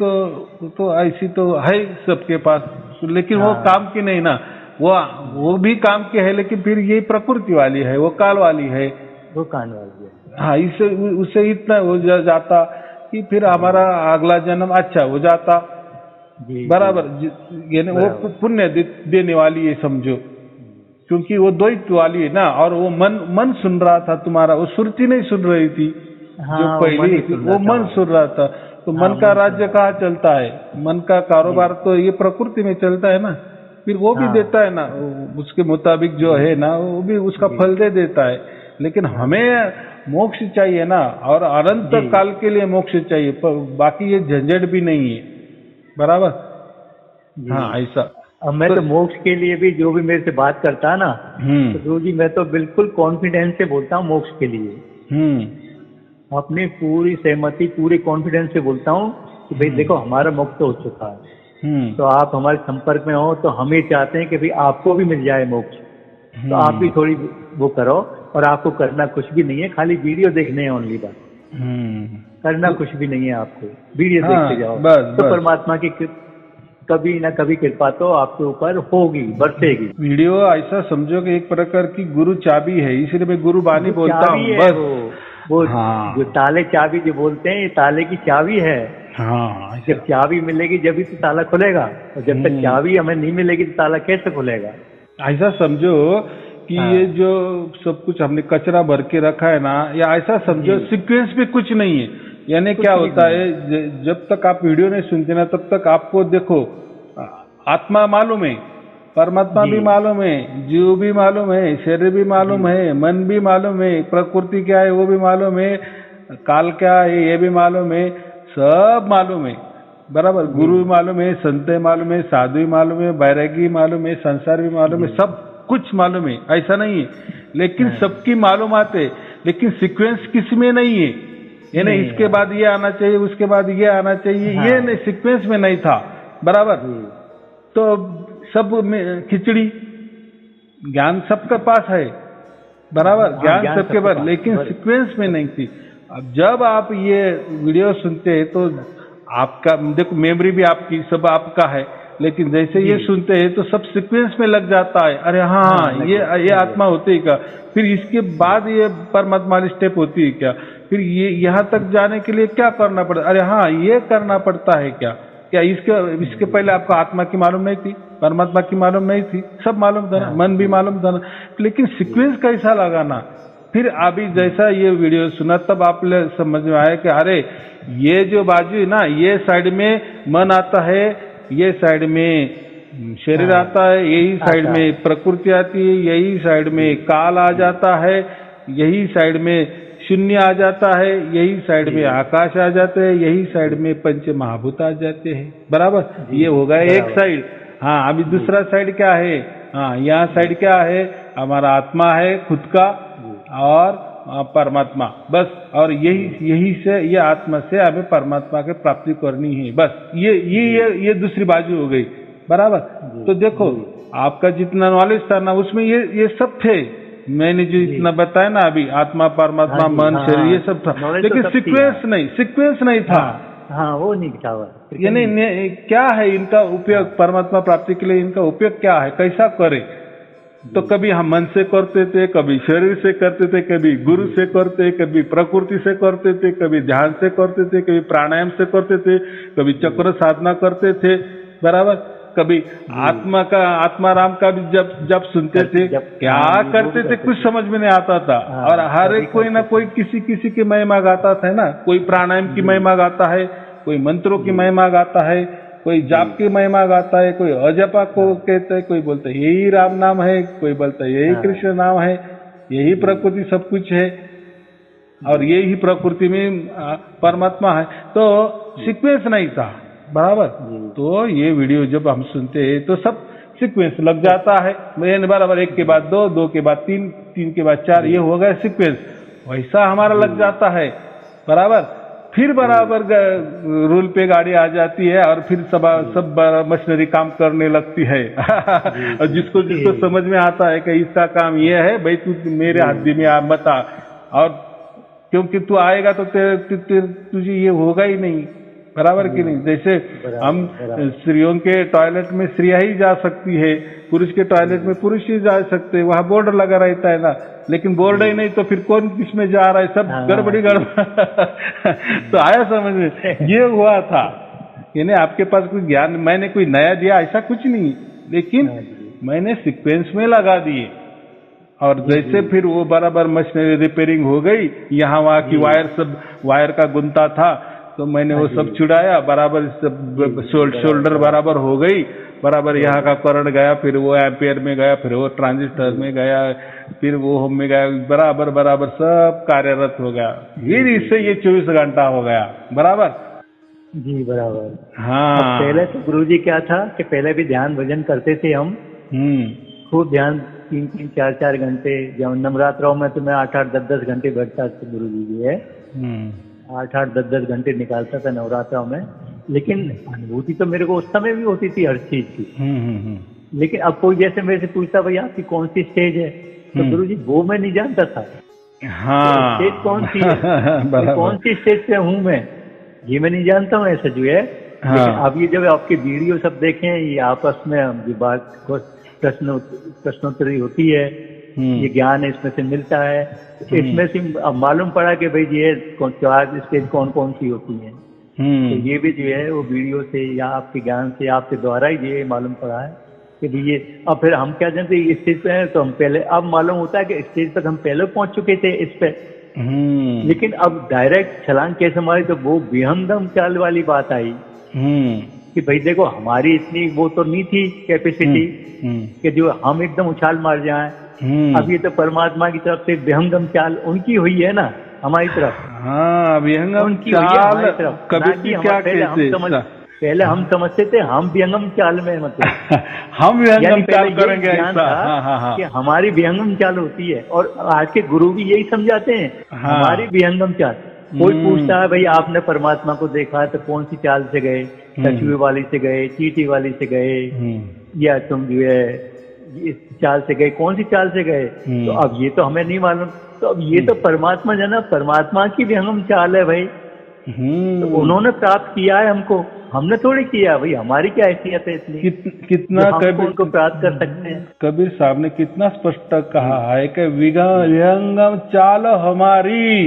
तो ऐसी तो है सबके पास, लेकिन वो हाँ काम की नहीं ना। वो भी काम की है, लेकिन फिर ये प्रकृति वाली है, वो काल वाली है। वो कान वाली है हाँ, इससे उससे इतना हो जाता कि फिर जी हमारा अगला जन्म अच्छा हो जाता, जी जी बराबर। यानी वो बराबर पुण्य देने वाली है समझो, क्योंकि वो द्वैत वाली है ना। और वो मन सुन रहा था तुम्हारा, वो सुरती नहीं सुन रही थी जो हाँ वो मन पहली ही थी, सुन वो रहा था मन हमारा। सुन रहा था। तो मन हाँ का मन सुन राज्य रहा कहाँ था चलता है? मन का जी कारोबार तो ये प्रकृति में चलता है ना। फिर वो भी हाँ देता है ना, उसके मुताबिक जो जी है ना, वो भी उसका जी फल दे देता है। लेकिन हाँ हमें मोक्ष चाहिए ना, और अनंत जी काल के लिए मोक्ष चाहिए, पर बाकी ये झंझट भी नहीं है, बराबर। जी हाँ, ऐसा। अब मैं तो तो मोक्ष के लिए भी जो भी मेरे से बात करता है ना, तो गुरु जी मैं तो बिल्कुल कॉन्फिडेंस से बोलता हूँ मोक्ष के लिए। हम्म अपनी पूरी सहमति पूरी कॉन्फिडेंस से बोलता हूँ कि भाई देखो हमारा मोक्ष तो हो चुका है, तो आप हमारे संपर्क में हो, तो हम ये चाहते हैं कि भाई आपको भी मिल जाए मोक्ष। तो आप भी थोड़ी वो करो, और आपको करना कुछ भी नहीं है, खाली वीडियो देखने हैं ओनली बात, करना कुछ भी नहीं है आपको, वीडियो देखते जाओ। बस तो बस। परमात्मा की कभी ना कभी कृपा तो आपके ऊपर होगी, बरसेगी। वीडियो ऐसा समझो कि एक प्रकार की गुरु चाबी है, इसलिए मैं गुरु बानी वो बोलता चाबी हूँ, है बस। वो हाँ जो ताले चाबी जो बोलते हैं, ये ताले की चाबी है। हाँ, जब ऐसा। चाबी मिलेगी जब ही तो ताला खुलेगा, और जब तक चाबी हमें नहीं मिलेगी तो ताला कैसे खुलेगा। ऐसा समझो कि हाँ ये जो सब कुछ हमने कचरा भर के रखा है ना, या ऐसा समझो जी सीक्वेंस भी कुछ नहीं है। यानी कुछ क्या भी होता नहीं है, जब तक आप वीडियो नहीं सुनते ना, तब तक आपको देखो आत्मा मालूम है, परमात्मा जी भी मालूम है, जीव भी मालूम है, शरीर भी जी मालूम है, मन भी मालूम है, प्रकृति क्या है वो भी मालूम है, काल क्या है ये भी मालूम है, सब मालूम है, बराबर। जी गुरु भी मालूम है, संत मालूम है, साधु भी मालूम है, बैरागी मालूम है, संसार भी मालूम है, जी सब कुछ मालूम है, ऐसा नहीं है। लेकिन हाँ सबकी मालूमात है, लेकिन सीक्वेंस किसी में नहीं है। यानी नहीं इसके है बाद ये आना चाहिए, उसके बाद ये आना चाहिए, हाँ ये नहीं, सीक्वेंस में नहीं था, बराबर। जी तो सब में खिचड़ी, ज्ञान सबके पास है, बराबर, हाँ ज्ञान ज्ञान सबके सबके पास, पास लेकिन सीक्वेंस में नहीं थी। अब जब आप ये वीडियो सुनते हैं तो आपका देखो, मेमोरी भी आपकी सब आपका है, लेकिन जैसे जी ये सुनते हैं तो सब सीक्वेंस में लग जाता है। अरे हाँ हाँ हाँ, ये लगे आत्मा होती है क्या, फिर इसके बाद ये परमात्मा वाली स्टेप होती है क्या, फिर ये यहाँ तक जाने के लिए क्या करना पड़ता, अरे हाँ ये करना पड़ता है क्या, क्या इसके पहले आपको आत्मा की मालूम नहीं थी, परमात्मा की मालूम नहीं थी, सब मालूम था ना, हाँ मन भी मालूम था ना, लेकिन सीक्वेंस कैसा लगाना, फिर अभी जैसा ये वीडियो सुना तब आप समझ में आया कि अरे ये जो बाजू है ना, ये साइड में मन आता है, ये साइड में शरीर आता है, यही साइड में प्रकृति आती है, यही साइड में काल आ जाता है, यही साइड में शून्य आ जाता है, यही साइड में आकाश आ जाते हैं, यही साइड में पंच महाभूत आ जाते हैं। बराबर, ये हो गया एक साइड। हाँ, अभी दूसरा साइड क्या है? हाँ, यहाँ साइड क्या है? हमारा आत्मा है खुद का और परमात्मा, बस। और यही से, ये आत्मा से हमें परमात्मा की प्राप्ति करनी है, बस। ये दूसरी बाजू हो गई। बराबर। तो देखो, आपका जितना नॉलेज था ना, उसमें ये सब थे। मैंने जो इतना बताया ना अभी, आत्मा, परमात्मा, मन, शरीर, ये सब था, लेकिन सीक्वेंस नहीं था। हाँ, वो नहीं था। यानी क्या है इनका उपयोग, परमात्मा प्राप्ति के लिए इनका उपयोग क्या है, कैसा करे? तो कभी हम मन से करते थे, कभी शरीर से करते थे, कभी गुरु से करते, कभी प्रकृति से करते थे, कभी ध्यान से करते थे, कभी प्राणायाम से करते थे, कभी चक्र साधना करते थे। बराबर। कभी आत्माराम का भी जब सुनते थे, क्या करते थे कुछ समझ में नहीं आता था। और हर एक कोई ना कोई किसी की महिमा गाता था ना, कोई प्राणायाम की महिमा गाता है, कोई मंत्रों की महिमा गाता है, कोई जाप की महिमा गाता है, कोई अजपा को कहता है, कोई बोलता है यही राम नाम है, कोई बोलता है यही कृष्ण नाम है, यही प्रकृति सब कुछ है और यही प्रकृति में परमात्मा है। तो सीक्वेंस नहीं था। बराबर। तो ये वीडियो जब हम सुनते हैं तो सब सीक्वेंस लग जाता है। मैंने बराबर, एक के बाद दो, दो के बाद तीन, तीन के बाद चार, ये हो गया सीक्वेंस। वैसा हमारा लग जाता है। बराबर। फिर बराबर रूल पे गाड़ी आ जाती है और फिर सब मशीनरी काम करने लगती है। और जिसको समझ में आता है कि इसका काम ये है, भाई तू मेरे हद्दी में मत आ, और क्योंकि तू आएगा तो तुझे ये होगा ही नहीं। बराबर कि नहीं? जैसे हम स्त्रियों के टॉयलेट में स्त्रियां ही जा सकती है, पुरुष के टॉयलेट में पुरुष ही जा सकते हैं, वहां बोर्ड लगा रहता है ना, लेकिन बोर्ड ही नहीं तो फिर कौन किस में जा रहा है, सब गड़बड़ी तो आया समझ में? ये हुआ था। यानी आपके पास कोई ज्ञान मैंने कोई नया दिया ऐसा कुछ नहीं, लेकिन मैंने सीक्वेंस में लगा दिए। और जैसे फिर वो बराबर मशीनरी रिपेयरिंग हो गई, यहाँ वहाँ की वायर का गुंता था, तो मैंने वो सब छुड़ाया, बराबर शोल्डर बराबर हो गई, बराबर यहाँ का करंट गया, फिर वो एम्पियर में गया, फिर वो ट्रांजिस्टर में गया, फिर वो होम में गया, बराबर सब कार्यरत हो गया। फिर इससे ये 24 घंटा हो गया। बराबर जी, बराबर। हाँ, पहले तो गुरुजी क्या था कि पहले भी ध्यान भजन करते थे हम, खूब ध्यान, 3-3, 4-4 घंटे। जब नवरात्रों में तो मैं 8-8, 10-10 घंटे बैठता था। गुरुजी जी है 8-8, 10-10 घंटे निकालता था नवरात्रों में। लेकिन अनुभूति तो मेरे को उस समय भी होती थी हर चीज की। लेकिन अब कोई जैसे मेरे से पूछता, भाई आपकी कौन सी स्टेज है, तो गुरुजी वो मैं नहीं जानता था। हाँ, स्टेज कौन सी है, कौन सी स्टेज पे हूँ मैं, ये मैं नहीं जानता हूँ, ऐसा जो है। हाँ। अब ये जब आपके वीडियो सब देखें, ये आपस में ये बात प्रश्नोत्तरी होती है, ये ज्ञान इसमें से मिलता है। इसमें से अब मालूम पड़ा कि भाई ये स्टेज कौन कौन सी होती है। तो ये भी जो है वो वीडियो से या आपके ज्ञान से, आपके द्वारा ही ये मालूम पड़ा है कि भाई ये। अब फिर हम क्या जानते हैं, स्टेज पे हैं तो हम पहले, अब मालूम होता है कि स्टेज तक हम पहले पहुंच चुके थे इस पे। लेकिन अब डायरेक्ट छलांग कैसे मारी, तो वो विहंगम चाल वाली बात आई कि भाई देखो हमारी इतनी वो तो नहीं थी कैपेसिटी कि जो हम एकदम उछाल मार जाएं। अब ये तो परमात्मा की तरफ से विहंगम चाल उनकी हुई है ना हमारी तरफ। हाँ, विहंगम चाल कभी क्या पहले हम समझते थे हम विहंगम चाल में, मतलब हम विहंगम चाल करेंगे कि हमारी विहंगम चाल होती है। और आज के गुरु भी यही समझाते हैं, हमारी विहंगम चाल। कोई पूछता है भाई आपने परमात्मा को देखा तो कौन सी चाल से गए, कछुए वाली से गए, चींटी वाली से गए, या तुम जो है इस चाल से गए, कौन सी चाल से गए? तो अब ये तो हमें नहीं मालूम। तो अब ये तो परमात्मा जना, परमात्मा की विहंगम चाल है भाई। तो उन्होंने प्राप्त किया है हमको, हमने थोड़ी किया भाई। हमारी क्या हैसियत है इतनी, कितना कबीर उनको प्राप्त कर सकते हैं। कबीर साहब ने कितना स्पष्ट कहा है कि विहंगम चाल हमारी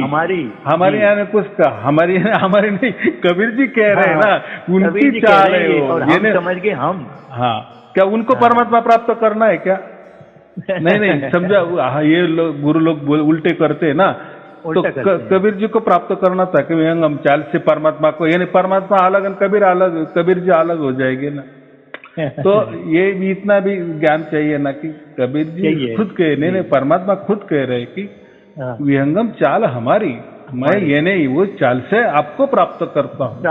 यानी कुछ हमारी नहीं, कबीर जी कह रहे हैं ना, उनकी चाल है वो। और हम समझ गए हम। हाँ, क्या उनको परमात्मा प्राप्त करना है क्या? नहीं नहीं समझा, हाँ, ये गुरु लोग उल्टे करते हैं ना, तो कबीर जी को प्राप्त करना था कि विहंगम चाल से परमात्मा को, यानी परमात्मा अलग और कबीर अलग, कबीर जी अलग हो जाएंगे ना। तो ये भी इतना भी ज्ञान चाहिए ना कि कबीर जी खुद कह, नहीं परमात्मा खुद कह रहे कि विहंगम चाल हमारी, मैं ये नहीं वो चाल से आपको प्राप्त करता हूँ।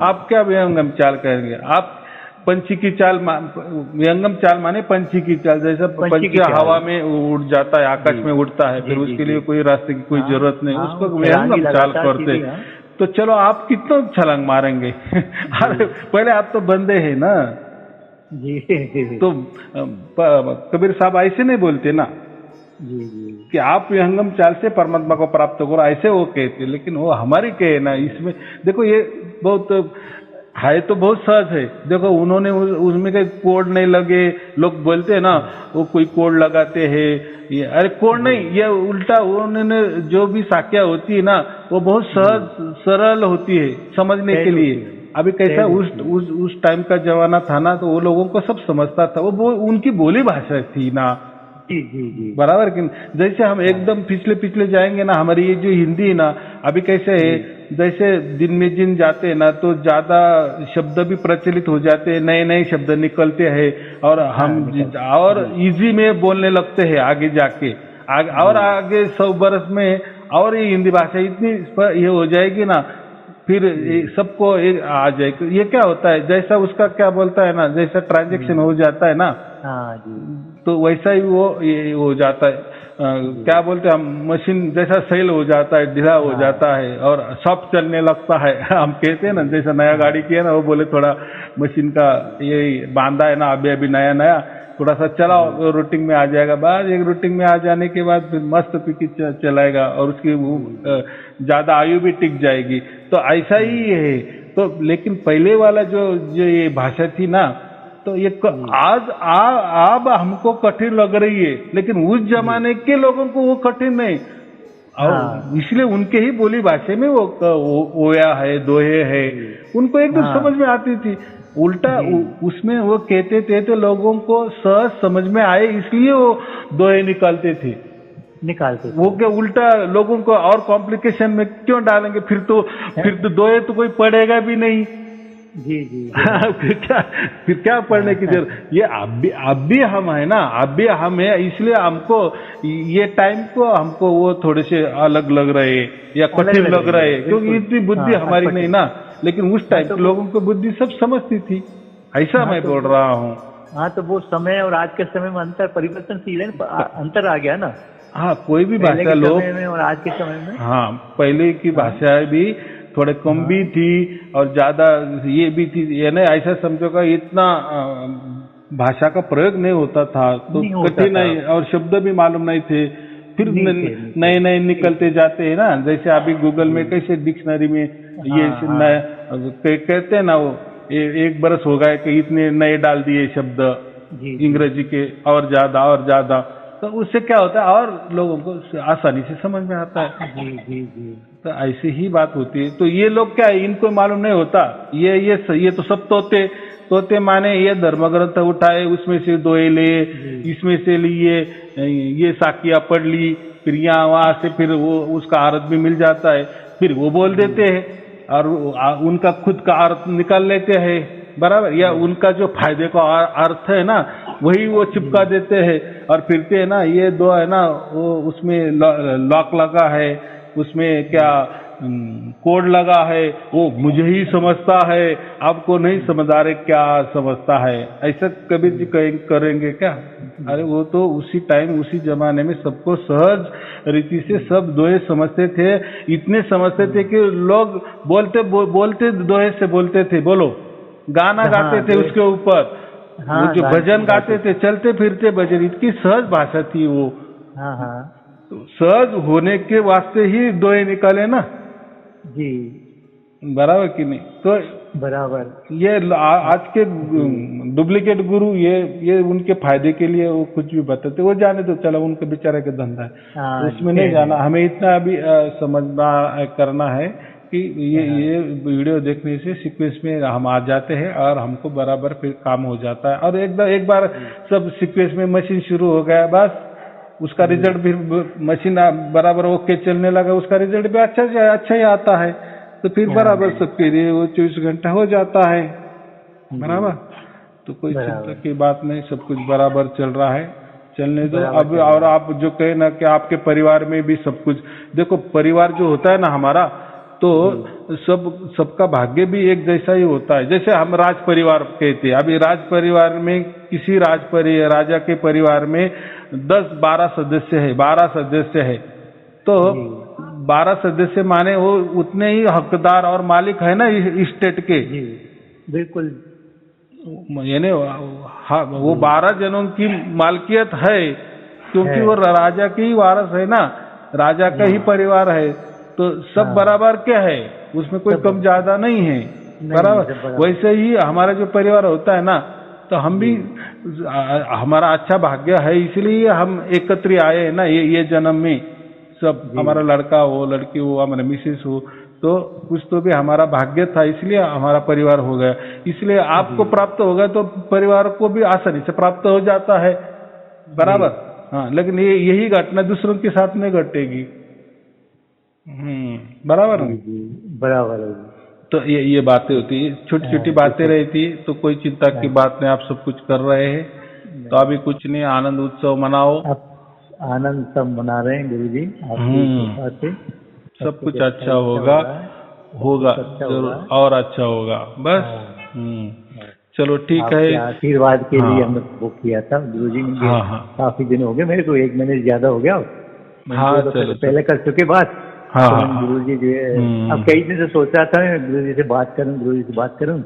आप क्या विहंगम चाल कहेंगे? आप पंछी की चाल, विहंगम चाल माने पंछी की चाल, जैसा पंछी हवा में उड़ जाता है, आकाश में उड़ता है, फिर उसके लिए कोई रास्ते की कोई जरूरत नहीं, उसको विहंगम चाल करते। तो चलो आप कितना छलांग मारेंगे? अरे पहले आप तो बंदे हैं ना जी। तो कबीर साहब ऐसे नहीं बोलते ना जी जी कि आप विहंगम चाल से परमात्मा को प्राप्त करो, ऐसे वो कहते, लेकिन वो हमारी कहे ना। इसमें देखो ये बहुत है तो बहुत सहज है। देखो उन्होंने उसमें कोई कोड नहीं लगे, लोग बोलते हैं ना वो कोई कोड लगाते हैं, ये अरे कोड नहीं, ये उल्टा उन्होंने जो भी साख्या होती है ना वो बहुत सहज सरल होती है समझने के लिए। अभी कैसा उस टाइम का जमाना था ना, तो वो लोगों को सब समझता था, वो उनकी बोली भाषा थी ना। जी जी जी बराबर कि जैसे हम एकदम पिछले जाएंगे ना, हमारी ये जो हिंदी है ना अभी कैसे है, जैसे दिन में दिन जाते हैं ना तो ज्यादा शब्द भी प्रचलित हो जाते हैं, नए नए शब्द निकलते हैं और हम और इजी में बोलने लगते हैं आगे जाके, और आगे 100 बरस में और ये हिंदी भाषा इतनी ये हो जाएगी ना, फिर सबको आ जाएगी। ये क्या होता है, जैसा उसका क्या बोलता है ना, जैसा ट्रांजैक्शन हो जाता है ना, हाँ जी, तो वैसा ही वो ये हो जाता है। क्या बोलते हैं हम, मशीन जैसा सेल हो जाता है, ढीला हो जाता है और सब चलने लगता है। हम कहते हैं ना जैसा नया गाड़ी किया ना, वो बोले थोड़ा मशीन का ये बांधा है ना, अभी नया थोड़ा सा चलाओ रूटिंग में आ जाएगा। बाद एक रूटिंग में आ जाने के बाद फिर मस्त पिकी चलाएगा और उसकी ज्यादा आयु भी टिक जाएगी। तो ऐसा ही है। तो लेकिन पहले वाला जो ये भाषा थी ना, तो ये आज अब हमको कठिन लग रही है, लेकिन उस जमाने के लोगों को वो कठिन नहीं, और इसलिए उनके ही बोली भाषा में वो ओया है, दोहे है, उनको एकदम समझ में आती थी। उल्टा उसमें वो कहते थे तो लोगों को सहज समझ में आए, इसलिए वो दोहे निकालते थे। वो क्या उल्टा लोगों को और कॉम्प्लिकेशन में क्यों डालेंगे? फिर तो दोहे तो कोई पढ़ेगा भी नहीं। जी जी फिर क्या पढ़ने की जरूरत? ये अब भी हम है ना, अब भी हम है, इसलिए हमको ये टाइम को हमको वो थोड़े से अलग लग रहे या कठिन लग रहे, क्योंकि इतनी बुद्धि हमारी नहीं ना। लेकिन उस टाइम के लोगों को बुद्धि सब समझती थी, ऐसा मैं बोल रहा हूँ। हाँ, तो वो समय और आज के समय में अंतर परिवर्तनशील है, अंतर आ गया ना। हाँ, कोई भी भाषा लोग और आज के समय में, हाँ पहले की भाषा भी थोड़े कम भी थी और ज्यादा ये भी थी, यानी ऐसा समझो का इतना भाषा का प्रयोग नहीं होता था, तो कठिन नहीं और शब्द भी मालूम नहीं थे। फिर नए निकलते जाते हैं ना, जैसे अभी गूगल में कैसे डिक्शनरी में ये कहते हैं ना, वो एक बरस हो गए कि इतने नए डाल दिए शब्द इंग्रेजी के और ज्यादा, तो उससे क्या होता है और लोगों को आसानी से समझ में आता है। जी। तो ऐसी ही बात होती है। तो ये लोग क्या है, इनको मालूम नहीं होता, ये तो सब तोते माने ये धर्म ग्रंथ उठाए, उसमें से दोहे ले, इसमें से लिए, ये साकिया पढ़ ली, फिर यहाँ वहां से फिर वो उसका अर्थ भी मिल जाता है, फिर वो बोल देते हैं और उनका खुद का अर्थ निकाल लेते हैं, बराबर, या उनका जो फायदे का अर्थ है ना वही वो चिपका देते हैं और फिरते है ना, ये दो है ना वो उसमें लॉक लगा है, उसमें क्या कोड लगा है, वो मुझे ही समझता है, आपको नहीं समझ आ रहे क्या समझता है। ऐसा कबीर जी करेंगे क्या? अरे वो तो उसी टाइम उसी जमाने में सबको सहज रीति से सब दोहे समझते थे, इतने समझते थे कि लोग बोलते दोहे से बोलते थे, बोलो गाना गाते थे उसके ऊपर, वो जो भजन गाते थे, चलते फिरते भजन, इतनी सहज भाषा थी वो। तो सहज होने के वास्ते ही दोहे निकाले ना जी, बराबर कि नहीं? तो बराबर ये आज के डुप्लीकेट गुरु ये उनके फायदे के लिए वो कुछ भी बताते, वो जाने तो चलो उनके बेचारे का धंधा है, उसमें नहीं जाना। हमें इतना अभी समझना करना है कि ये वीडियो देखने से सीक्वेंस में हम आ जाते हैं और हमको बराबर फिर काम हो जाता है। और एक बार सब सीक्वेंस में मशीन शुरू हो गया, बस उसका रिजल्ट भी मशीन बराबर ओके चलने लगा, उसका रिजल्ट भी अच्छा ही आता है। तो फिर बराबर सब फिर वो 24 घंटा हो जाता है बराबर। तो कोई चिंता की बात नहीं, सब कुछ बराबर चल रहा है, चलने दो अब। और आप जो कहे ना कि आपके परिवार में भी सब कुछ, देखो परिवार जो होता है ना हमारा, तो सबका भाग्य भी एक जैसा ही होता है। जैसे हम राज परिवार कहते हैं, अभी राज परिवार में किसी राजा के परिवार में 10-12 सदस्य है, 12 सदस्य है, तो 12 सदस्य माने वो उतने ही हकदार और मालिक है ना स्टेट के। बिल्कुल, यानी हाँ, वो 12 जनों की मालकियत है, क्योंकि वो राजा की ही वारस है ना, राजा का ही परिवार है, तो सब बराबर क्या है, उसमें कोई कम ज्यादा नहीं है, बराबर। वैसे ही हमारा जो परिवार होता है ना, तो हम भी हमारा अच्छा भाग्य है, इसलिए हम एकत्र आए हैं ना ये जन्म में। सब हमारा लड़का हो, लड़की हो, हमारा मिसेस हो, तो कुछ तो भी हमारा भाग्य था, इसलिए हमारा परिवार हो गया। इसलिए आपको प्राप्त होगा तो परिवार को भी आसानी से प्राप्त हो जाता है, बराबर। हाँ, लेकिन यही घटना दूसरों के साथ में घटेगी। बराबर है, बराबर है। तो ये बातें होती है, छोटी छोटी बातें रहती है, तो कोई चिंता की बात नहीं, आप सब कुछ कर रहे हैं, तो अभी कुछ नहीं, आनंद उत्सव मनाओ। आनंद सब मना रहे हैं गुरु जी, सब कुछ अच्छा होगा जरूर, और अच्छा होगा, बस। चलो ठीक है, आशीर्वाद के लिए हमने वो किया था गुरु जी ने। काफी दिन हो गए, मेरे को 1 महीने ज्यादा हो गया। चलो पहले कर चुके बात। गुरु जी जो है, अब कई दिन से सोच रहा था गुरु जी से बात करूं,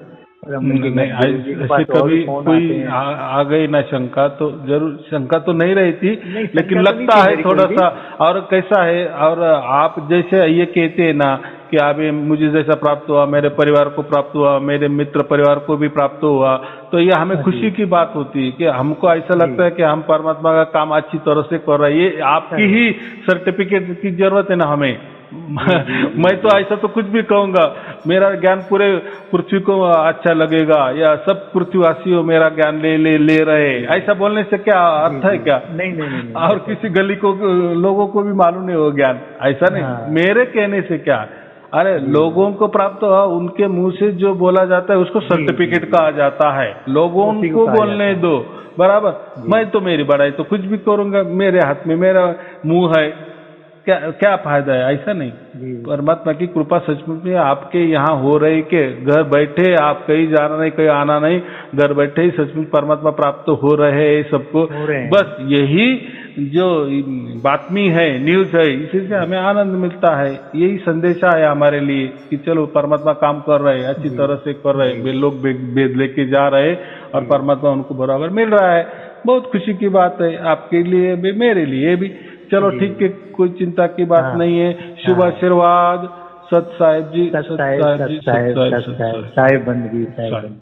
ऐसे कभी कोई आ गई ना शंका, तो जरूर, शंका तो नहीं रहती, लेकिन लगता है थोड़ा सा। और कैसा है, और आप जैसे ये कहते हैं ना कि अभी मुझे जैसा प्राप्त हुआ, मेरे परिवार को प्राप्त हुआ, मेरे मित्र परिवार को भी प्राप्त हुआ, तो ये हमें खुशी की बात होती है कि हमको ऐसा लगता है कि हम परमात्मा का काम अच्छी तरह से कर रहे हैं। ये आपकी ही सर्टिफिकेट की जरूरत है ना हमें। मैं तो ऐसा तो कुछ भी कहूंगा, मेरा ज्ञान पूरे पृथ्वी को अच्छा लगेगा, या सब पृथ्वीवासियों मेरा ज्ञान ले रहे, ऐसा बोलने से क्या अर्थ है क्या? नहीं। और किसी गली को लोगों को भी मालूम नहीं हो ज्ञान, ऐसा नहीं, मेरे कहने से क्या। अरे लोगों को प्राप्त हुआ, उनके मुंह से जो बोला जाता है उसको सर्टिफिकेट कहा जाता है, लोगों को बोलने दो, बराबर। मैं तो मेरी बड़ाई तो कुछ भी करूंगा, मेरे हाथ में मेरा मुंह है, क्या फायदा है, ऐसा नहीं। परमात्मा की कृपा सचमुच में आपके यहाँ हो रही के घर बैठे, आप कहीं जाना नहीं, कहीं आना नहीं, घर बैठे ही सचमुच परमात्मा प्राप्त हो रहे हैं सबको। बस यही जो बातमी है, न्यूज है, इसी से हमें आनंद मिलता है। यही संदेशा है हमारे लिए कि चलो परमात्मा काम कर रहे हैं, अच्छी तरह से कर रहे हैं, लोग वेद लेके जा रहे हैं और परमात्मा उनको बराबर मिल रहा है। बहुत खुशी की बात है आपके लिए भी, मेरे लिए भी। चलो ठीक है, कोई चिंता की बात नहीं है। शुभ आशीर्वाद, सत साहिब जी, साहिब बंदगी, साहिब।